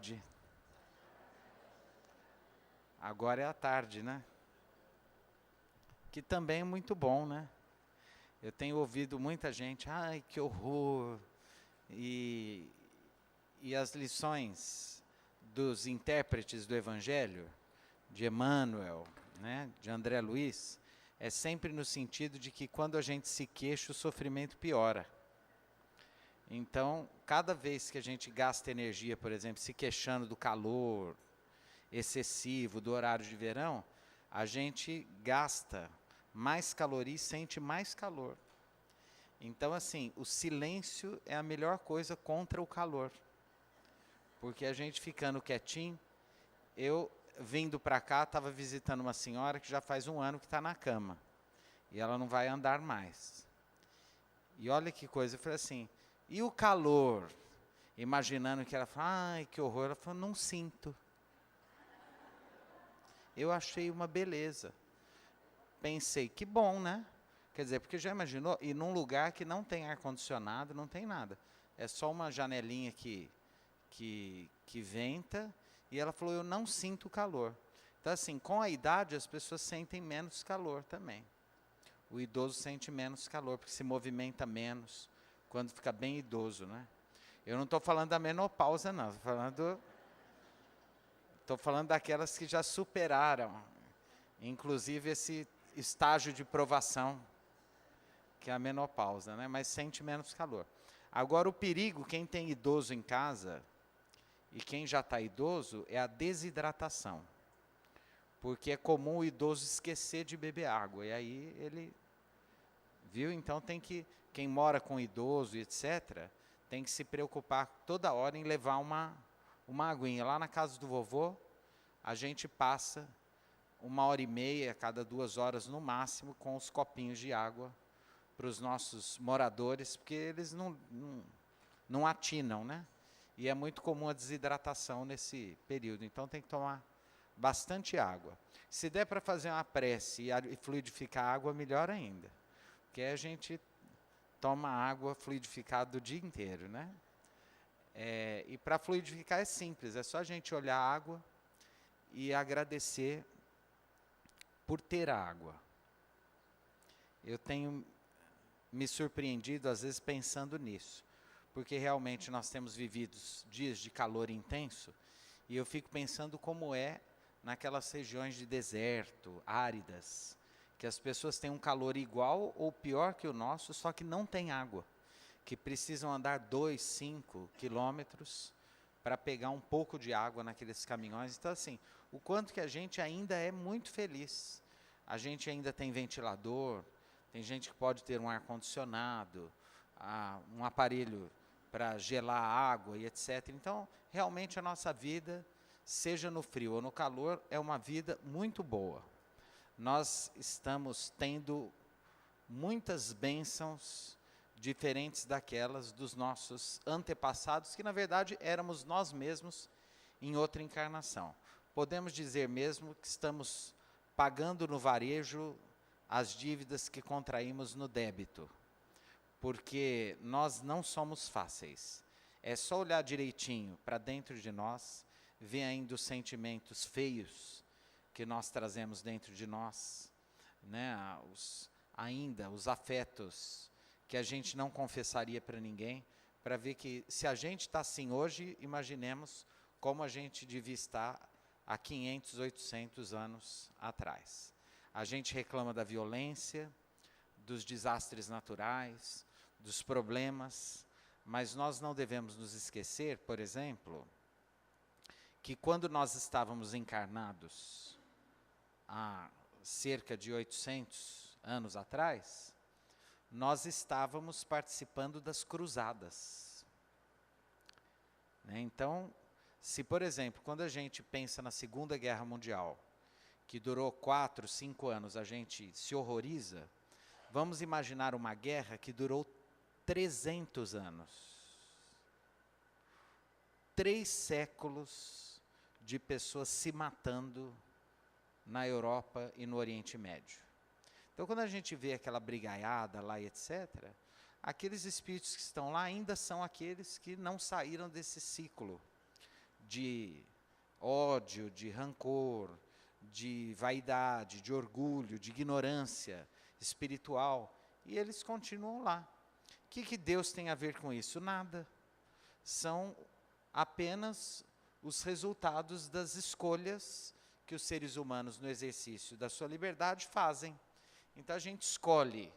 tarde. Agora é a tarde, né? Que também é muito bom, né? Eu tenho ouvido muita gente, ai, que horror. E as lições dos intérpretes do Evangelho, de Emmanuel, né, de André Luiz, é sempre no sentido de que quando a gente se queixa, o sofrimento piora. Então, cada vez que a gente gasta energia, por exemplo, se queixando do calor excessivo, do horário de verão, a gente gasta mais caloria e sente mais calor. Então, assim, o silêncio é a melhor coisa contra o calor. Porque a gente ficando quietinho, eu vindo para cá, estava visitando uma senhora que já faz 1 ano que está na cama. E ela não vai andar mais. E olha que coisa, eu falei assim, e o calor? Imaginando que ela falou, ai, que horror. Ela falou, não sinto. Eu achei uma beleza. Pensei, que bom, né? Quer dizer, porque já imaginou, ir num lugar que não tem ar-condicionado, não tem nada. É só uma janelinha que venta, e ela falou, eu não sinto calor. Então, assim, com a idade, as pessoas sentem menos calor também. O idoso sente menos calor, porque se movimenta menos, quando fica bem idoso, né? Eu não estou falando da menopausa, não. Estou falando daquelas que já superaram, inclusive esse estágio de provação, que é a menopausa, né? Mas sente menos calor. Agora, o perigo, quem tem idoso em casa, e quem já está idoso, é a desidratação. Porque é comum o idoso esquecer de beber água, e aí ele... Viu? Então tem que, quem mora com idoso, etc., tem que se preocupar toda hora em levar uma aguinha. Lá na casa do vovô, a gente passa 1h30, a cada 2 horas no máximo, com os copinhos de água para os nossos moradores, porque eles não atinam, né? E é muito comum a desidratação nesse período, então tem que tomar bastante água. Se der para fazer uma prece e fluidificar a água, melhor ainda. Porque a gente toma água fluidificada o dia inteiro, né? E para fluidificar é simples, é só a gente olhar a água e agradecer por ter a água. Eu tenho me surpreendido, às vezes, pensando nisso. Porque realmente nós temos vivido dias de calor intenso, e eu fico pensando como é naquelas regiões de deserto, áridas, que as pessoas têm um calor igual ou pior que o nosso, só que não tem água, que precisam andar 2, 5 quilômetros para pegar um pouco de água naqueles caminhões. Então, assim, o quanto que a gente ainda é muito feliz. A gente ainda tem ventilador, tem gente que pode ter um ar-condicionado, um aparelho para gelar a água e etc. Então, realmente a nossa vida, seja no frio ou no calor, é uma vida muito boa. Nós estamos tendo muitas bênçãos diferentes daquelas dos nossos antepassados, que na verdade éramos nós mesmos em outra encarnação. Podemos dizer mesmo que estamos pagando no varejo as dívidas que contraímos no débito, porque nós não somos fáceis. É só olhar direitinho para dentro de nós, ver ainda os sentimentos feios que nós trazemos dentro de nós, né? Ainda os afetos que a gente não confessaria para ninguém, para ver que se a gente está assim hoje, imaginemos como a gente devia estar há 500, 800 anos atrás. A gente reclama da violência, dos desastres naturais, dos problemas, mas nós não devemos nos esquecer, por exemplo, que quando nós estávamos encarnados, há cerca de 800 anos atrás, nós estávamos participando das cruzadas. Né? Então, se, por exemplo, quando a gente pensa na Segunda Guerra Mundial, que durou 4, 5 anos, a gente se horroriza, vamos imaginar uma guerra que durou 300 anos. 3 séculos de pessoas se matando na Europa e no Oriente Médio. Então, quando a gente vê aquela brigaiada lá e etc., aqueles espíritos que estão lá ainda são aqueles que não saíram desse ciclo de ódio, de rancor, de vaidade, de orgulho, de ignorância espiritual, e eles continuam lá. O que Deus tem a ver com isso? Nada. São apenas os resultados das escolhas que os seres humanos, no exercício da sua liberdade, fazem. Então a gente escolhe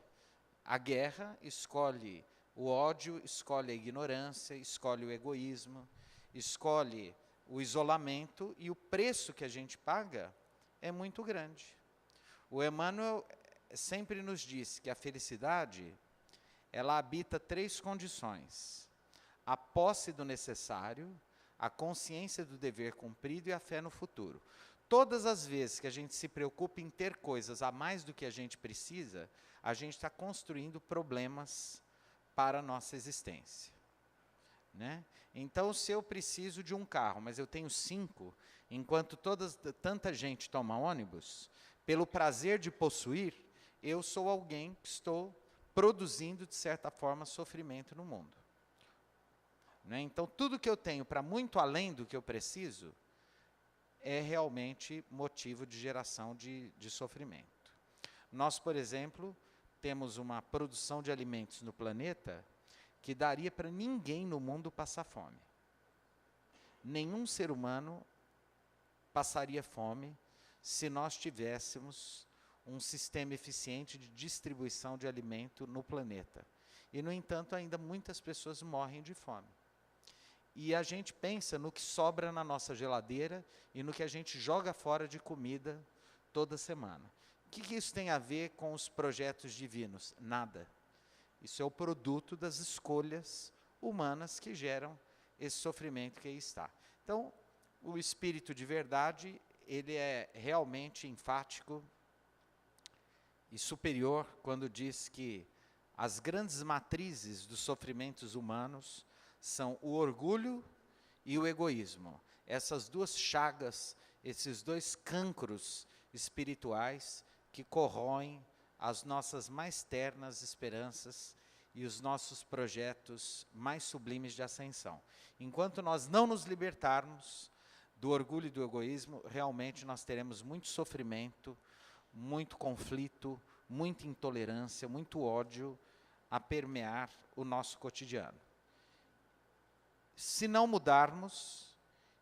a guerra, escolhe o ódio, escolhe a ignorância, escolhe o egoísmo, escolhe o isolamento, e o preço que a gente paga é muito grande. O Emmanuel sempre nos diz que a felicidade, ela habita 3 condições: a posse do necessário, a consciência do dever cumprido e a fé no futuro. Todas as vezes que a gente se preocupa em ter coisas a mais do que a gente precisa, a gente está construindo problemas para a nossa existência, né? Então, se eu preciso de um carro, mas eu tenho 5, enquanto tanta gente toma ônibus, pelo prazer de possuir, eu sou alguém que estou produzindo, de certa forma, sofrimento no mundo, né? Então, tudo que eu tenho para muito além do que eu preciso é realmente motivo de geração de sofrimento. Nós, por exemplo, temos uma produção de alimentos no planeta que daria para ninguém no mundo passar fome. Nenhum ser humano passaria fome se nós tivéssemos um sistema eficiente de distribuição de alimento no planeta. E, no entanto, ainda muitas pessoas morrem de fome. E a gente pensa no que sobra na nossa geladeira e no que a gente joga fora de comida toda semana. O que isso tem a ver com os projetos divinos? Nada. Isso é o produto das escolhas humanas que geram esse sofrimento que aí está. Então, o espírito de verdade, ele é realmente enfático e superior quando diz que as grandes matrizes dos sofrimentos humanos são o orgulho e o egoísmo. Essas 2 chagas, esses 2 cancros espirituais que corroem as nossas mais ternas esperanças e os nossos projetos mais sublimes de ascensão. Enquanto nós não nos libertarmos do orgulho e do egoísmo, realmente nós teremos muito sofrimento, muito conflito, muita intolerância, muito ódio a permear o nosso cotidiano. Se não mudarmos,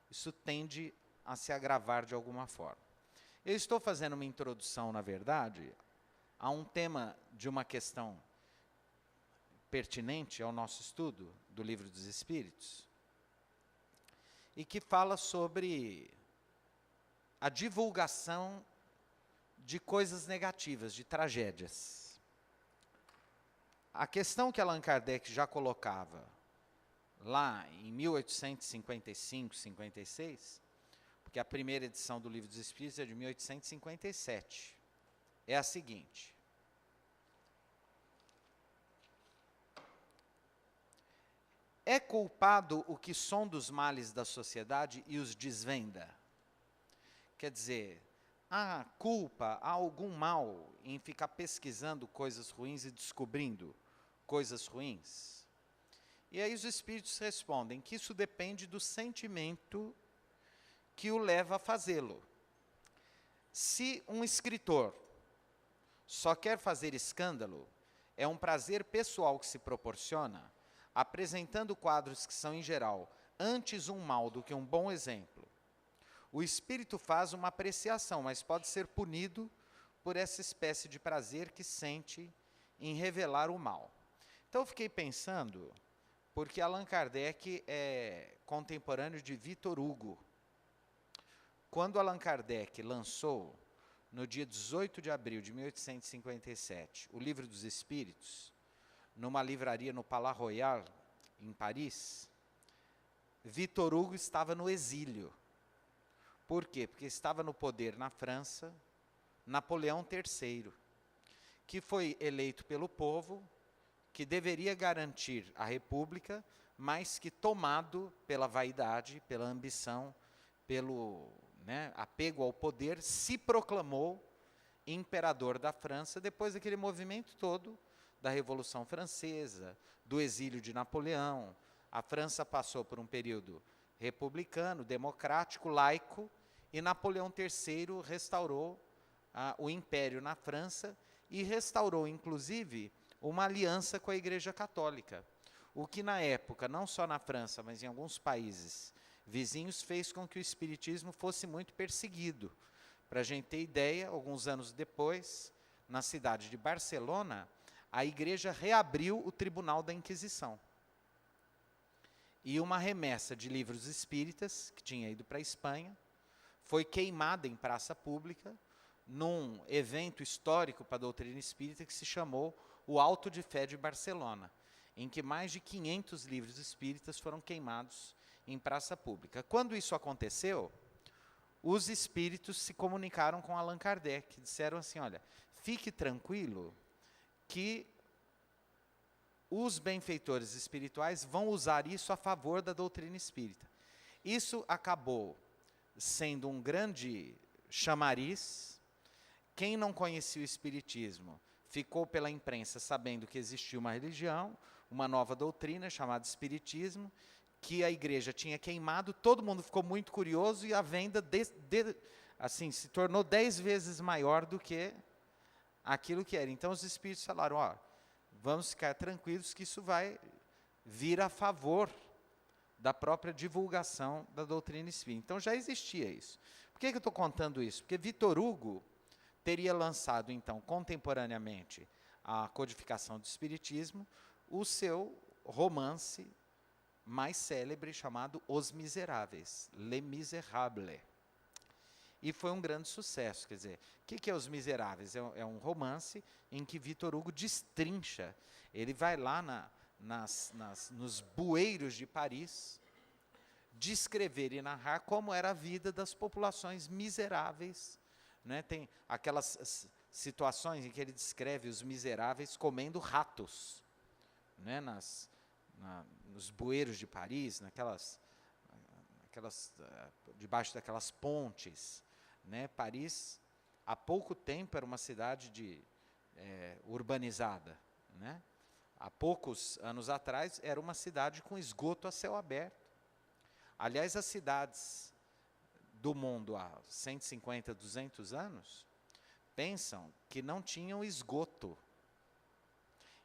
isso tende a se agravar de alguma forma. Eu estou fazendo uma introdução, na verdade, a um tema de uma questão pertinente ao nosso estudo do Livro dos Espíritos, e que fala sobre a divulgação de coisas negativas, de tragédias. A questão que Allan Kardec já colocava lá em 1855, 56, porque a primeira edição do Livro dos Espíritos é de 1857, é a seguinte: é culpado o que sonda os males da sociedade e os desvenda? Quer dizer, há culpa, há algum mal em ficar pesquisando coisas ruins e descobrindo coisas ruins? E aí os espíritos respondem que isso depende do sentimento que o leva a fazê-lo. Se um escritor só quer fazer escândalo, é um prazer pessoal que se proporciona, apresentando quadros que são, em geral, antes um mal do que um bom exemplo. O espírito faz uma apreciação, mas pode ser punido por essa espécie de prazer que sente em revelar o mal. Então eu fiquei pensando, porque Allan Kardec é contemporâneo de Victor Hugo. Quando Allan Kardec lançou, no dia 18 de abril de 1857, o Livro dos Espíritos, numa livraria no Palais Royal, em Paris, Victor Hugo estava no exílio. Por quê? Porque estava no poder na França Napoleão III, que foi eleito pelo povo, que deveria garantir a república, mas que, tomado pela vaidade, pela ambição, pelo apego ao poder, se proclamou imperador da França, depois daquele movimento todo da Revolução Francesa, do exílio de Napoleão. A França passou por um período republicano, democrático, laico, e Napoleão III restaurou o império na França e restaurou, inclusive, uma aliança com a Igreja Católica. O que na época, não só na França, mas em alguns países vizinhos, fez com que o espiritismo fosse muito perseguido. Para a gente ter ideia, alguns anos depois, na cidade de Barcelona, a igreja reabriu o Tribunal da Inquisição. E uma remessa de livros espíritas, que tinha ido para a Espanha, foi queimada em praça pública, num evento histórico para a doutrina espírita que se chamou o Auto de Fé de Barcelona, em que mais de 500 livros espíritas foram queimados em praça pública. Quando isso aconteceu, os espíritos se comunicaram com Allan Kardec, disseram assim, olha, fique tranquilo que os benfeitores espirituais vão usar isso a favor da doutrina espírita. Isso acabou sendo um grande chamariz. Quem não conhecia o espiritismo ficou pela imprensa sabendo que existia uma religião, uma nova doutrina chamada espiritismo, que a igreja tinha queimado, todo mundo ficou muito curioso e a venda assim, se tornou 10 vezes maior do que aquilo que era. Então os espíritos falaram, ó, vamos ficar tranquilos que isso vai vir a favor da própria divulgação da doutrina espírita. Então já existia isso. Por que eu estou contando isso? Porque Vitor Hugo teria lançado, então, contemporaneamente à codificação do espiritismo, o seu romance mais célebre chamado Os Miseráveis, Les Misérables. E foi um grande sucesso. Quer dizer, o que é Os Miseráveis? É um romance em que Vitor Hugo destrincha. Ele vai lá nos bueiros de Paris, descrever e narrar como era a vida das populações miseráveis. Né? Tem aquelas situações em que ele descreve os miseráveis comendo ratos, né? Nos bueiros de Paris, debaixo daquelas pontes. Né? Paris, há pouco tempo, era uma cidade urbanizada. Né? Há poucos anos atrás, era uma cidade com esgoto a céu aberto. Aliás, as cidades do mundo há 150, 200 anos, pensam que não tinham esgoto.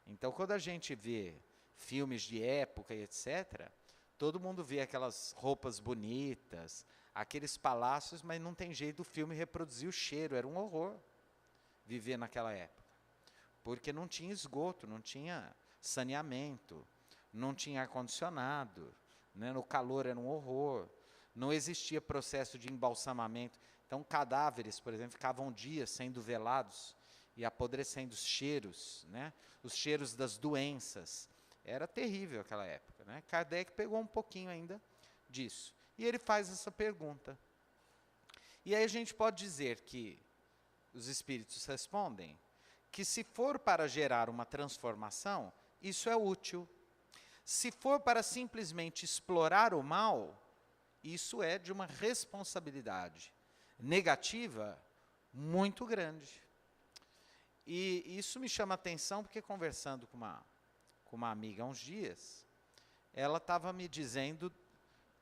Então, quando a gente vê filmes de época e etc., todo mundo vê aquelas roupas bonitas, aqueles palácios, mas não tem jeito do filme reproduzir o cheiro. Era um horror viver naquela época. Porque não tinha esgoto, não tinha saneamento, não tinha ar-condicionado, né? No calor era um horror, não existia processo de embalsamamento. Então, cadáveres, por exemplo, ficavam dias sendo velados e apodrecendo os cheiros, né? Os cheiros das doenças. Era terrível aquela época. Né? Kardec pegou um pouquinho ainda disso. E ele faz essa pergunta. E aí a gente pode dizer que os espíritos respondem que se for para gerar uma transformação, isso é útil. Se for para simplesmente explorar o mal, isso é de uma responsabilidade negativa muito grande. E isso me chama a atenção porque, conversando com uma amiga há uns dias, ela estava me dizendo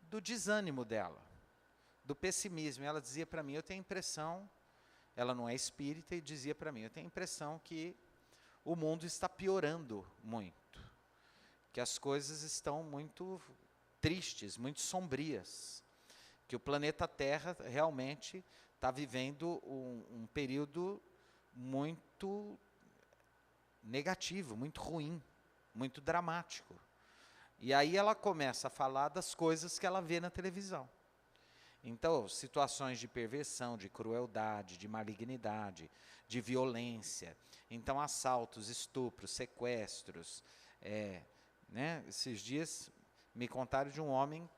do desânimo dela, do pessimismo. Ela dizia para mim, eu tenho a impressão, ela não é espírita, e dizia para mim, eu tenho a impressão que o mundo está piorando muito, que as coisas estão muito tristes, muito sombrias, que o planeta Terra realmente está vivendo um período muito negativo, muito ruim, muito dramático. E aí ela começa a falar das coisas que ela vê na televisão. Então, situações de perversão, de crueldade, de malignidade, de violência. Então, assaltos, estupros, sequestros. Né? Esses dias me contaram de um homem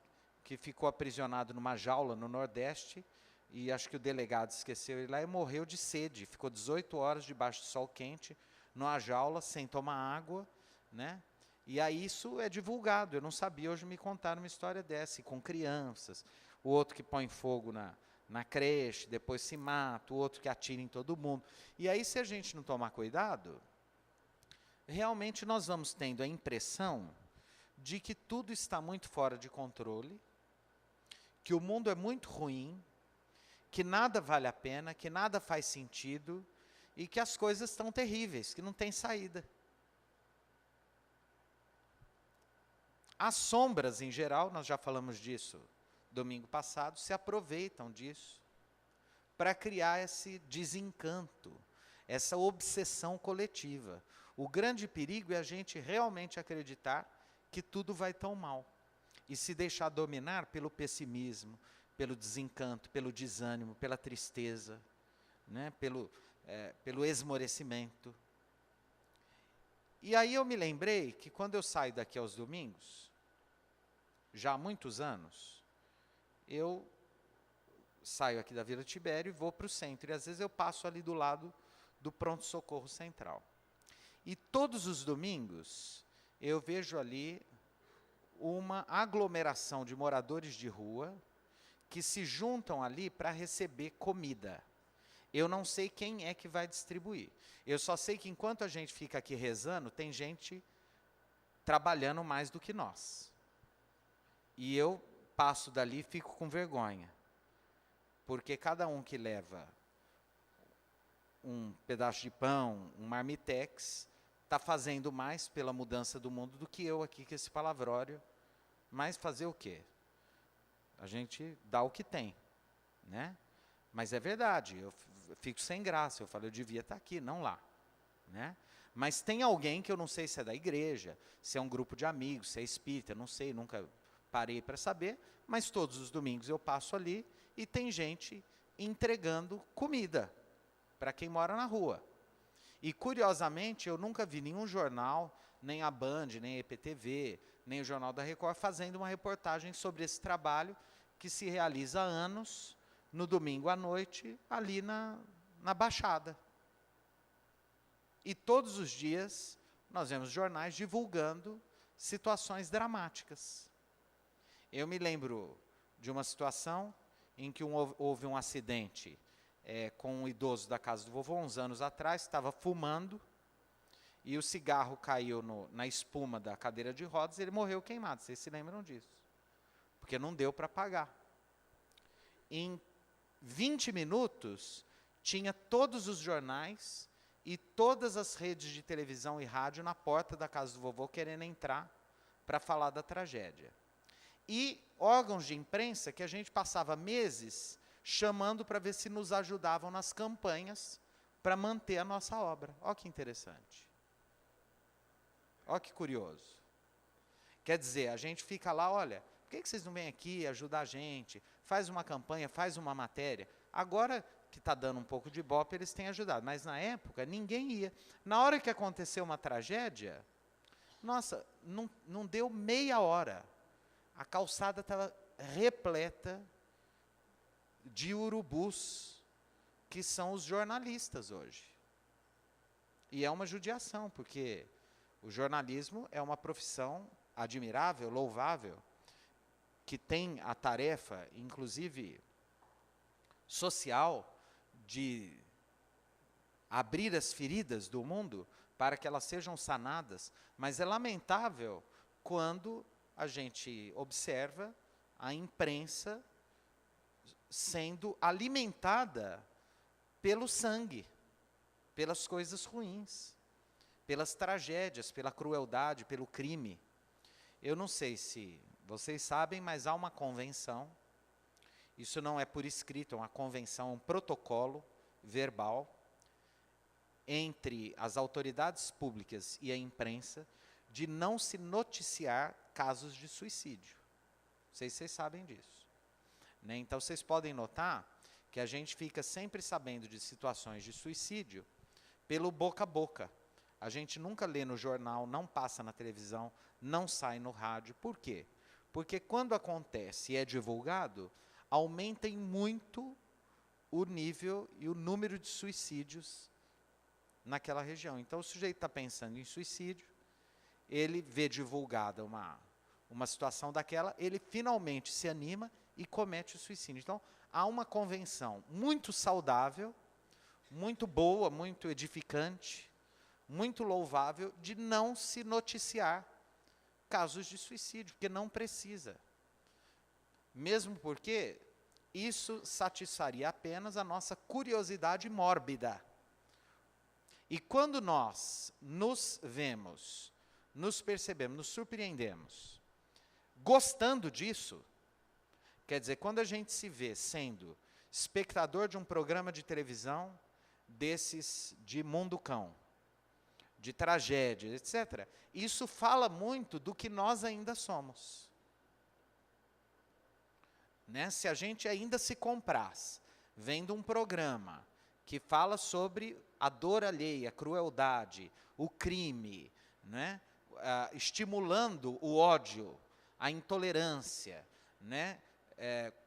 que ficou aprisionado numa jaula no Nordeste, e acho que o delegado esqueceu ele lá e morreu de sede. Ficou 18 horas debaixo do sol quente, numa jaula, sem tomar água, né? E aí isso é divulgado. Eu não sabia, hoje me contaram uma história dessa, e com crianças. O outro que põe fogo na creche, depois se mata, o outro que atira em todo mundo. E aí, se a gente não tomar cuidado, realmente nós vamos tendo a impressão de que tudo está muito fora de controle, que o mundo é muito ruim, que nada vale a pena, que nada faz sentido e que as coisas estão terríveis, que não tem saída. As sombras, em geral, nós já falamos disso domingo passado, se aproveitam disso para criar esse desencanto, essa obsessão coletiva. O grande perigo é a gente realmente acreditar que tudo vai tão mal e se deixar dominar pelo pessimismo, pelo desencanto, pelo desânimo, pela tristeza, né, pelo esmorecimento. E aí eu me lembrei que quando eu saio daqui aos domingos, já há muitos anos, eu saio aqui da Vila Tibério e vou para o centro. E às vezes eu passo ali do lado do pronto-socorro central. E todos os domingos eu vejo ali uma aglomeração de moradores de rua que se juntam ali para receber comida. Eu não sei quem é que vai distribuir. Eu só sei que enquanto a gente fica aqui rezando, tem gente trabalhando mais do que nós. E eu passo dali e fico com vergonha. Porque cada um que leva um pedaço de pão, um marmitex, está fazendo mais pela mudança do mundo do que eu aqui, com esse palavrório. Mas fazer o quê? A gente dá o que tem, né? Mas é verdade, eu fico sem graça, eu falo, eu devia estar aqui, não lá, né? Mas tem alguém que eu não sei se é da igreja, se é um grupo de amigos, se é espírita, eu não sei, nunca parei para saber, mas todos os domingos eu passo ali e tem gente entregando comida para quem mora na rua. E, curiosamente, eu nunca vi nenhum jornal, nem a Band, nem a EPTV, nem o Jornal da Record, fazendo uma reportagem sobre esse trabalho que se realiza há anos, no domingo à noite, ali na Baixada. E todos os dias nós vemos jornais divulgando situações dramáticas. Eu me lembro de uma situação em que houve um acidente com um idoso da casa do vovô, uns anos atrás, estava fumando, e o cigarro caiu na espuma da cadeira de rodas e ele morreu queimado. Vocês se lembram disso? Porque não deu para pagar. Em 20 minutos, tinha todos os jornais e todas as redes de televisão e rádio na porta da casa do vovô querendo entrar para falar da tragédia. E órgãos de imprensa que a gente passava meses chamando para ver se nos ajudavam nas campanhas para manter a nossa obra. Olha que interessante. Olha que curioso. Quer dizer, a gente fica lá, olha, por que vocês não vêm aqui ajudar a gente? Faz uma campanha, faz uma matéria. Agora que está dando um pouco de ibope, eles têm ajudado. Mas na época, ninguém ia. Na hora que aconteceu uma tragédia, nossa, não deu meia hora. A calçada estava repleta de urubus, que são os jornalistas hoje. E é uma judiação, porque o jornalismo é uma profissão admirável, louvável, que tem a tarefa, inclusive social, de abrir as feridas do mundo para que elas sejam sanadas, mas é lamentável quando a gente observa a imprensa sendo alimentada pelo sangue, pelas coisas ruins, pelas tragédias, pela crueldade, pelo crime. Eu não sei se vocês sabem, mas há uma convenção, isso não é por escrito, é uma convenção, um protocolo verbal entre as autoridades públicas e a imprensa de não se noticiar casos de suicídio. Não sei se vocês sabem disso, né? Então, vocês podem notar que a gente fica sempre sabendo de situações de suicídio pelo boca a boca. A gente nunca lê no jornal, não passa na televisão, não sai no rádio. Por quê? Porque quando acontece e é divulgado, aumenta em muito o nível e o número de suicídios naquela região. Então, o sujeito está pensando em suicídio, ele vê divulgada uma situação daquela, ele finalmente se anima e comete o suicídio. Então, há uma convenção muito saudável, muito boa, muito edificante, muito louvável, de não se noticiar casos de suicídio, porque não precisa. Mesmo porque isso satisfaria apenas a nossa curiosidade mórbida. E quando nós nos vemos, nos percebemos, nos surpreendemos, gostando disso, quer dizer, quando a gente se vê sendo espectador de um programa de televisão desses de mundo cão, de tragédia, etc., isso fala muito do que nós ainda somos. Né? Se a gente ainda se compraz vendo um programa que fala sobre a dor alheia, a crueldade, o crime, né? Estimulando o ódio, a intolerância, né?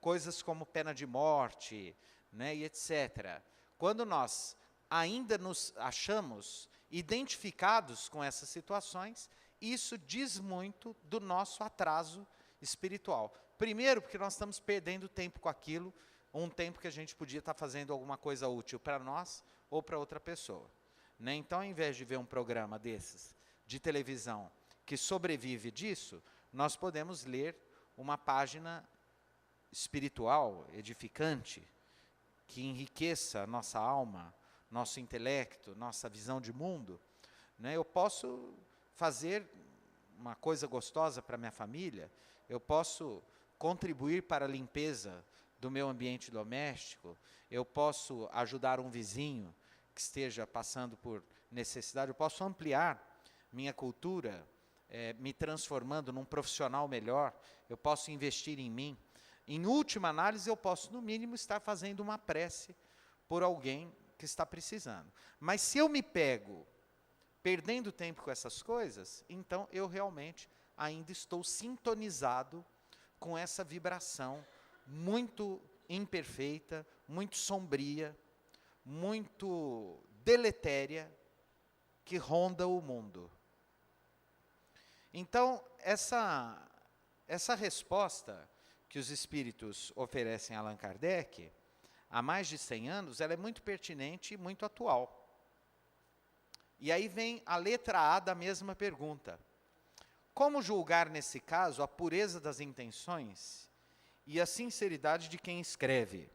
Coisas como pena de morte, né? E etc. Quando nós ainda nos achamos identificados com essas situações, isso diz muito do nosso atraso espiritual. Primeiro, porque nós estamos perdendo tempo com aquilo, um tempo que a gente podia estar fazendo alguma coisa útil para nós ou para outra pessoa. Né? Então, ao invés de ver um programa desses, de televisão, que sobrevive disso, nós podemos ler uma página espiritual, edificante, que enriqueça a nossa alma, nosso intelecto, nossa visão de mundo. Né? Eu posso fazer uma coisa gostosa para minha família, eu posso contribuir para a limpeza do meu ambiente doméstico, eu posso ajudar um vizinho que esteja passando por necessidade, eu posso ampliar minha cultura, me transformando num profissional melhor, eu posso investir em mim. Em última análise, eu posso, no mínimo, estar fazendo uma prece por alguém que está precisando. Mas se eu me pego perdendo tempo com essas coisas, então eu realmente ainda estou sintonizado com essa vibração muito imperfeita, muito sombria, muito deletéria, que ronda o mundo. Então, essa resposta que os espíritos oferecem a Allan Kardec, há mais de 100 anos, ela é muito pertinente e muito atual. E aí vem a letra A da mesma pergunta. Como julgar, nesse caso, a pureza das intenções e a sinceridade de quem escreve?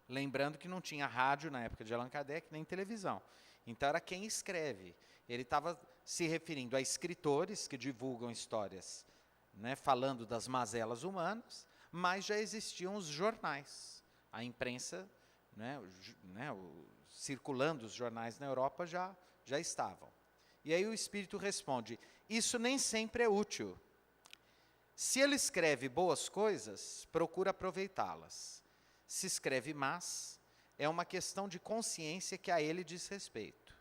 Lembrando que não tinha rádio na época de Allan Kardec, nem televisão. Então, era quem escreve. Ele estava se referindo a escritores que divulgam histórias, né, falando das mazelas humanas, mas já existiam os jornais. A imprensa, circulando os jornais na Europa já estavam. E aí o Espírito responde, isso nem sempre é útil. Se ele escreve boas coisas, procura aproveitá-las. Se escreve más, é uma questão de consciência que a ele diz respeito.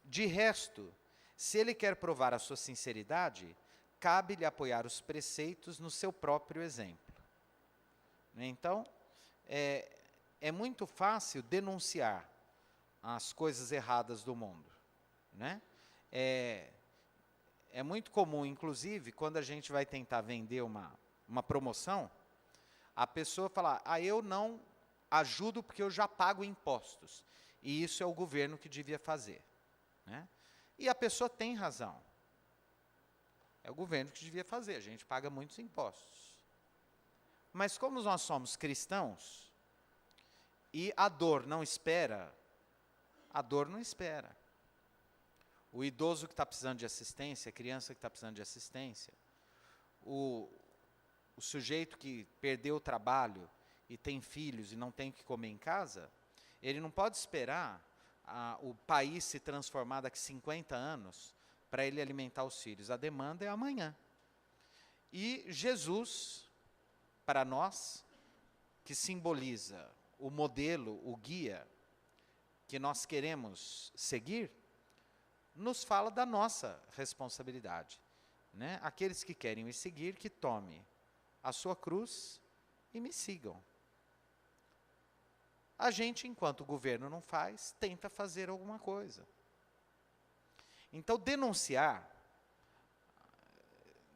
De resto, se ele quer provar a sua sinceridade, cabe-lhe apoiar os preceitos no seu próprio exemplo. Então, é muito fácil denunciar as coisas erradas do mundo. Né? É muito comum, inclusive, quando a gente vai tentar vender uma promoção, a pessoa fala, eu não ajudo porque eu já pago impostos. E isso é o governo que devia fazer. Né? E a pessoa tem razão. É o governo que devia fazer, a gente paga muitos impostos. Mas como nós somos cristãos, e a dor não espera, O idoso que está precisando de assistência, a criança que está precisando de assistência, o sujeito que perdeu o trabalho e tem filhos e não tem o que comer em casa, ele não pode esperar o país se transformar daqui 50 anos para ele alimentar os filhos. A demanda é amanhã. E Jesus, para nós, que simboliza o modelo, o guia que nós queremos seguir, nos fala da nossa responsabilidade. Né? Aqueles que querem me seguir, que tome a sua cruz e me sigam. A gente, enquanto o governo não faz, tenta fazer alguma coisa. Então, denunciar,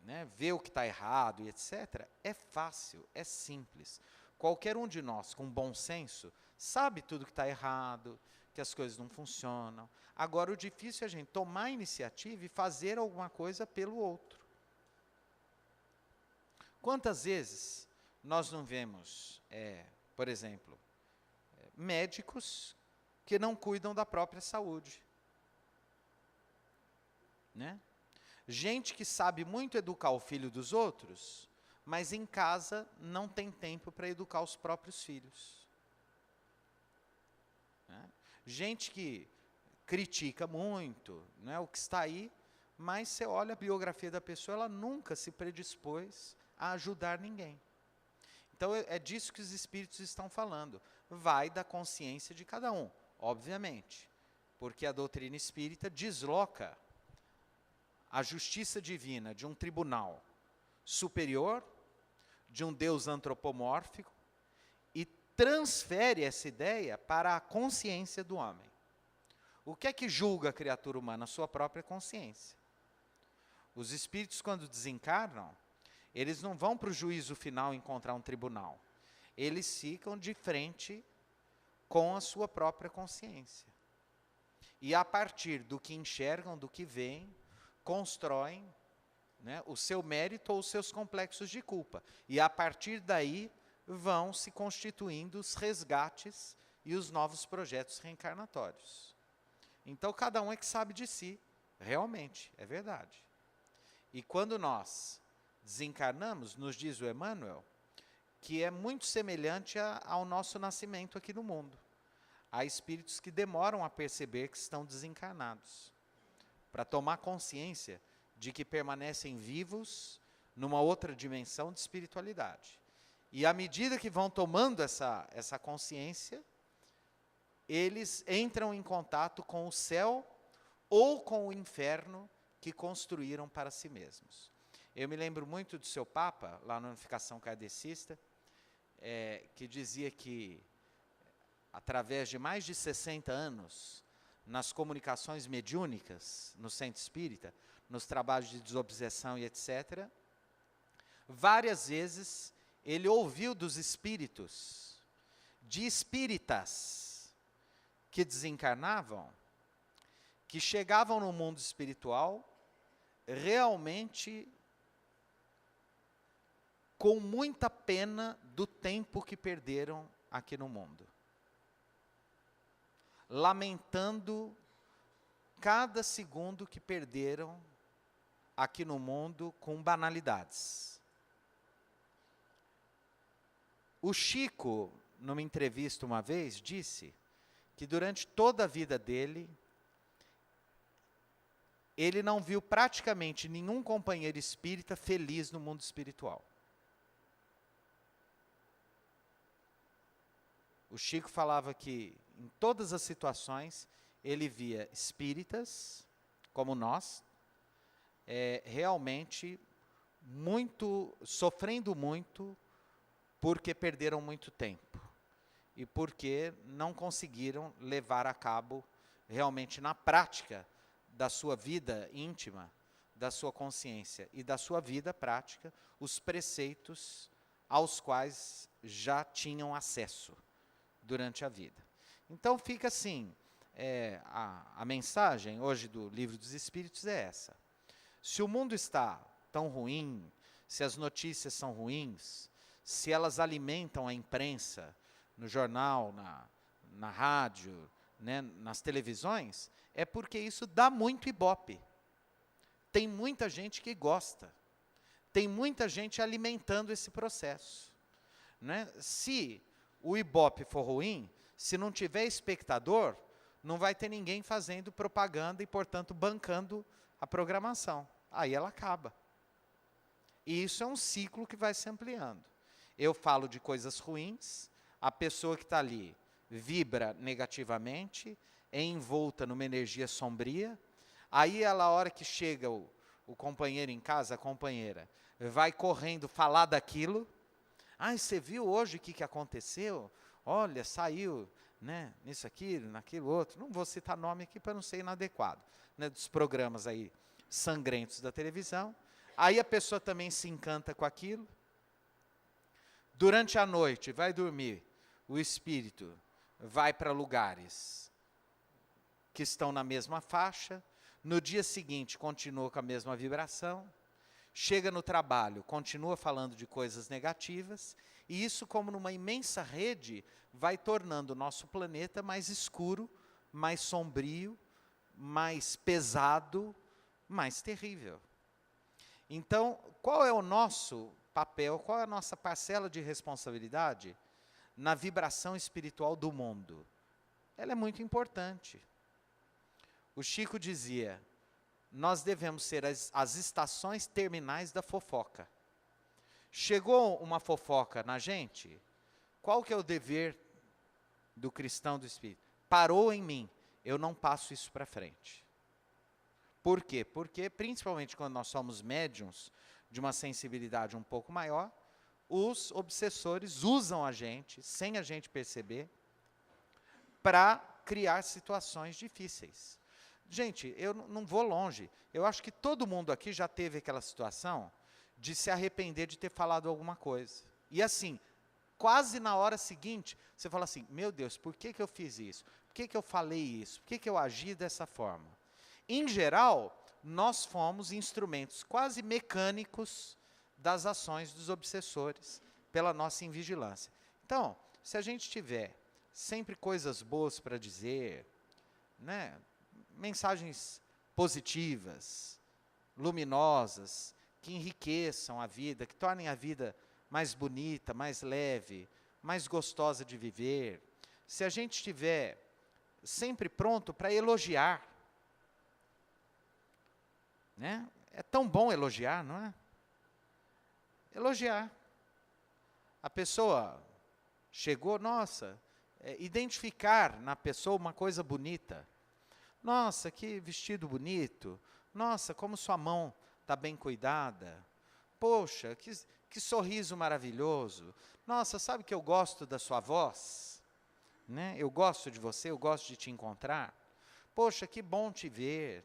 né, ver o que está errado e etc., é fácil, é simples. Qualquer um de nós, com bom senso, sabe tudo que está errado, que as coisas não funcionam. Agora, o difícil é a gente tomar a iniciativa e fazer alguma coisa pelo outro. Quantas vezes nós não vemos, por exemplo, médicos que não cuidam da própria saúde, né? Gente que sabe muito educar o filho dos outros, mas em casa não tem tempo para educar os próprios filhos, né? Gente que critica muito, né, o que está aí, mas você olha a biografia da pessoa, ela nunca se predispôs a ajudar ninguém. Então é disso que os espíritos estão falando. Vai da consciência de cada um, obviamente, porque a doutrina espírita desloca a justiça divina de um tribunal superior, de um Deus antropomórfico, e transfere essa ideia para a consciência do homem. O que é que julga a criatura humana? A sua própria consciência. Os espíritos, quando desencarnam, eles não vão para o juízo final encontrar um tribunal. Eles ficam de frente com a sua própria consciência. E a partir do que enxergam, do que veem, constroem, né, o seu mérito ou os seus complexos de culpa. E a partir daí vão se constituindo os resgates e os novos projetos reencarnatórios. Então cada um é que sabe de si, realmente, é verdade. E quando nós desencarnamos, nos diz o Emmanuel, que é muito semelhante ao nosso nascimento aqui no mundo. Há espíritos que demoram a perceber que estão desencarnados, para tomar consciência de que permanecem vivos numa outra dimensão de espiritualidade. E à medida que vão tomando essa consciência, eles entram em contato com o céu ou com o inferno que construíram para si mesmos. Eu me lembro muito do seu Papa, lá na Unificação Kardecista, que dizia que, através de mais de 60 anos, nas comunicações mediúnicas, no centro espírita, nos trabalhos de desobsessão e etc., várias vezes ele ouviu dos espíritos, de espíritas que desencarnavam, que chegavam no mundo espiritual realmente com muita pena do tempo que perderam aqui no mundo, lamentando cada segundo que perderam aqui no mundo com banalidades. O Chico, numa entrevista uma vez, disse que durante toda a vida dele, ele não viu praticamente nenhum companheiro espírita feliz no mundo espiritual. O Chico falava que, em todas as situações, ele via espíritas, como nós, realmente sofrendo muito, porque perderam muito tempo. E porque não conseguiram levar a cabo, realmente na prática, da sua vida íntima, da sua consciência e da sua vida prática, os preceitos aos quais já tinham acesso durante a vida. Então fica assim, a mensagem hoje do Livro dos Espíritos é essa. Se o mundo está tão ruim, se as notícias são ruins, se elas alimentam a imprensa, no jornal, na rádio, né, nas televisões, é porque isso dá muito ibope. Tem muita gente que gosta. Tem muita gente alimentando esse processo, né? Se o ibope for ruim, se não tiver espectador, não vai ter ninguém fazendo propaganda e, portanto, bancando a programação. Aí ela acaba. E isso é um ciclo que vai se ampliando. Eu falo de coisas ruins, a pessoa que está ali vibra negativamente, é envolta numa energia sombria, aí ela, a hora que chega o companheiro em casa, a companheira, vai correndo falar daquilo. Você viu hoje o que aconteceu? Olha, saiu, né, nisso aqui, naquilo outro. Não vou citar nome aqui para não ser inadequado, né, dos programas aí sangrentos da televisão. Aí a pessoa também se encanta com aquilo. Durante a noite, vai dormir, o espírito vai para lugares que estão na mesma faixa. No dia seguinte, continua com a mesma vibração. chega no trabalho, continua falando de coisas negativas, e isso, como numa imensa rede, vai tornando o nosso planeta mais escuro, mais sombrio, mais pesado, mais terrível. Então, qual é o nosso papel, qual é a nossa parcela de responsabilidade na vibração espiritual do mundo? Ela é muito importante. O Chico dizia, nós devemos ser as estações terminais da fofoca. Chegou uma fofoca na gente, qual que é o dever do cristão do Espírito? Parou em mim, eu não passo isso para frente. Por quê? Porque, principalmente quando nós somos médiuns, de uma sensibilidade um pouco maior, os obsessores usam a gente, sem a gente perceber, para criar situações difíceis. Gente, eu não vou longe. Eu acho que todo mundo aqui já teve aquela situação de se arrepender de ter falado alguma coisa. E assim, quase na hora seguinte, você fala assim, meu Deus, por que eu fiz isso? Por que eu falei isso? Por que eu agi dessa forma? Em geral, nós fomos instrumentos quase mecânicos das ações dos obsessores, pela nossa invigilância. Então, se a gente tiver sempre coisas boas para dizer, né, mensagens positivas, luminosas, que enriqueçam a vida, que tornem a vida mais bonita, mais leve, mais gostosa de viver. Se a gente estiver sempre pronto para elogiar, né? É tão bom elogiar, não é? Elogiar. A pessoa chegou, nossa, identificar na pessoa uma coisa bonita. Nossa, que vestido bonito. Nossa, como sua mão está bem cuidada. Poxa, que sorriso maravilhoso. Nossa, sabe que eu gosto da sua voz? Né? Eu gosto de você, eu gosto de te encontrar. Poxa, que bom te ver.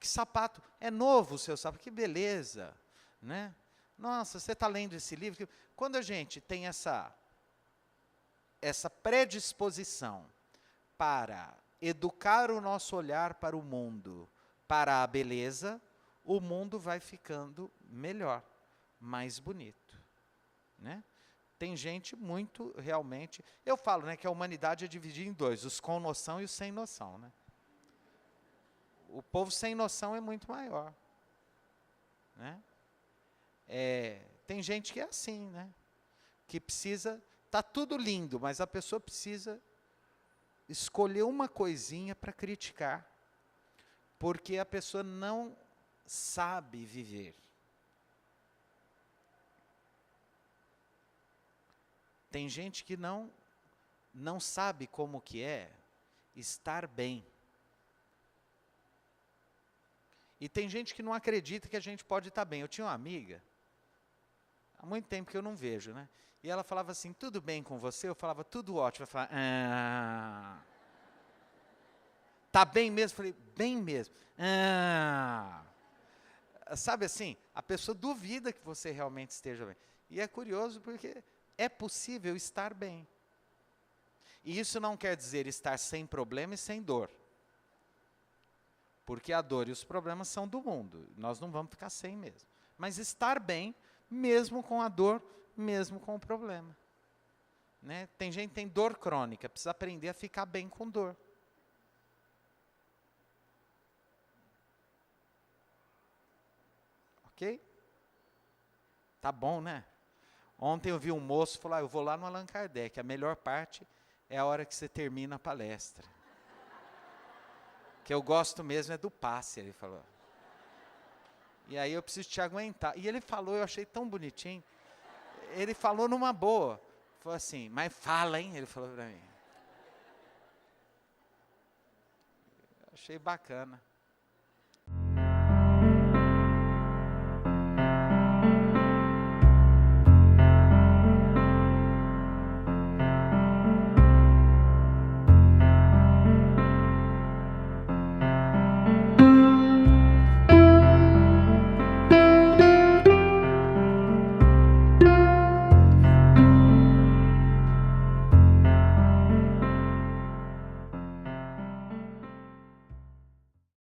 Que sapato, é novo o seu sapato, que beleza. Né? Nossa, você está lendo esse livro? Quando a gente tem essa predisposição para educar o nosso olhar para o mundo, para a beleza, o mundo vai ficando melhor, mais bonito. Né? Tem gente muito, realmente... Eu falo, né, que a humanidade é dividida em dois, os com noção e os sem noção. Né? O povo sem noção é muito maior. Né? Tem gente que é assim, né? Que precisa... Está tudo lindo, mas a pessoa precisa escolher uma coisinha para criticar, porque a pessoa não sabe viver. Tem gente que não sabe como que é estar bem. E tem gente que não acredita que a gente pode estar bem. Eu tinha uma amiga, há muito tempo que eu não vejo, né? E ela falava assim, tudo bem com você? Eu falava, tudo ótimo. Ela falava, tá bem mesmo? Eu falei, bem mesmo. Sabe assim, a pessoa duvida que você realmente esteja bem. E é curioso porque é possível estar bem. E isso não quer dizer estar sem problema e sem dor. Porque a dor e os problemas são do mundo. Nós não vamos ficar sem mesmo. Mas estar bem, mesmo com a dor, mesmo com o problema. Né? Tem gente que tem dor crônica, precisa aprender a ficar bem com dor. Ok? Tá bom, né? Ontem eu vi um moço falar, eu vou lá no Allan Kardec, a melhor parte é a hora que você termina a palestra. Que eu gosto mesmo é do passe, ele falou. E aí eu preciso te aguentar. E ele falou, eu achei tão bonitinho. Ele falou numa boa. Falou assim, mas fala, hein? Ele falou para mim. Achei bacana.